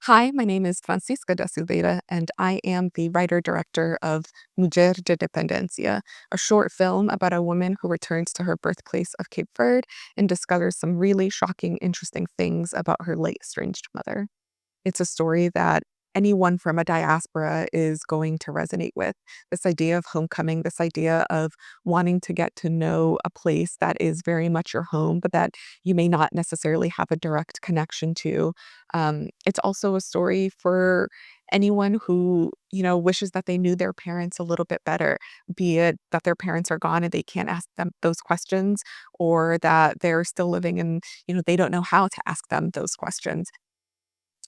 Hi, my name is FRANCISCA da Silveira, and I am the writer-director of Mudjer de Dependencia, a short film about a woman who returns to her birthplace of Cape Verde and discovers some really shocking, interesting things about her late estranged mother. It's a story that anyone from a diaspora is going to resonate with. This idea of homecoming, this idea of wanting to get to know a place that is very much your home, but that you may not necessarily have a direct connection to. It's also a story for anyone who, wishes that they knew their parents a little bit better, be it that their parents are gone and they can't ask them those questions, or that they're still living and, they don't know how to ask them those questions.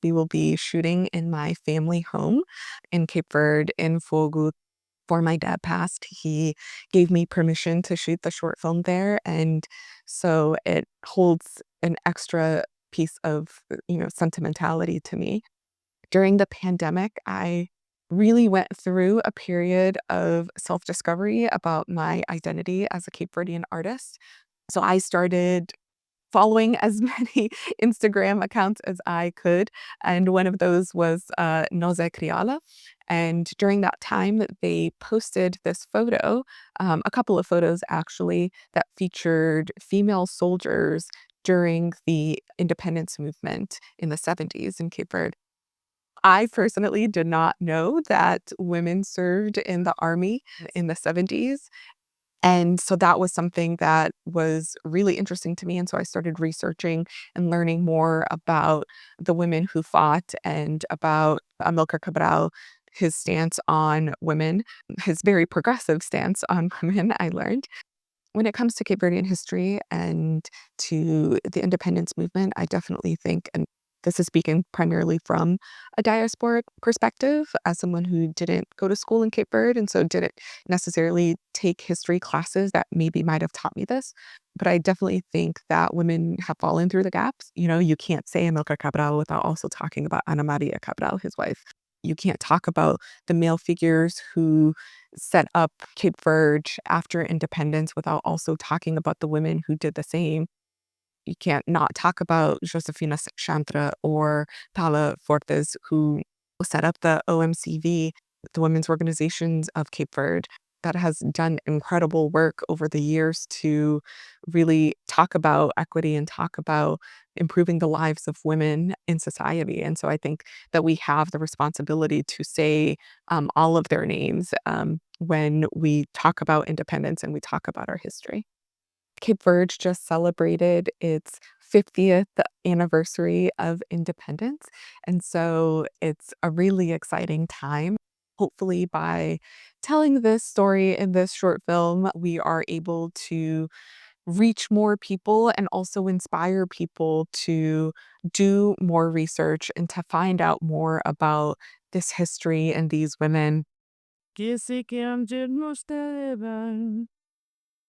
We will be shooting in my family home in Cape Verde in Fogo. Before my dad passed, he gave me permission to shoot the short film there, and so it holds an extra piece of, sentimentality to me. During the pandemic, I really went through a period of self-discovery about my identity as a Cape Verdean artist. So I started following as many Instagram accounts as I could, and one of those was 𝗀𝗄𝗃 𝗃𝗃. And during that time, they posted this photo, a couple of photos actually, that featured female soldiers during the independence movement in the 70s in Cape Verde. I personally did not know that women served in the army in the 70s. And so that was something that was really interesting to me, and so I started researching and learning more about the women who fought and about Amilcar Cabral, his stance on women, his very progressive stance on women, I learned. When it comes to Cape Verdean history and to the independence movement, I definitely think, and this is speaking primarily from a diasporic perspective, as someone who didn't go to school in Cape Verde and so didn't necessarily take history classes that maybe might have taught me this. But I definitely think that women have fallen through the gaps. You can't say Amilcar Cabral without also talking about Ana Maria Cabral, his wife. You can't talk about the male figures who set up Cape Verde after independence without also talking about the women who did the same. You can't not talk about Josefina Chantra or Paula Fortes, who set up the 𝗂MCV, the women's organizations of Cape Verde, that has done incredible work over the years to really talk about equity and talk about improving the lives of women in society. And so I think that we have the responsibility to say all of their names when we talk about independence and we talk about our history. Cape Verde just celebrated its 50th anniversary of independence, and so it's a really exciting time. Hopefully, by telling this story in this short film, we are able to reach more people and also inspire people to do more research and to find out more about this history and these women.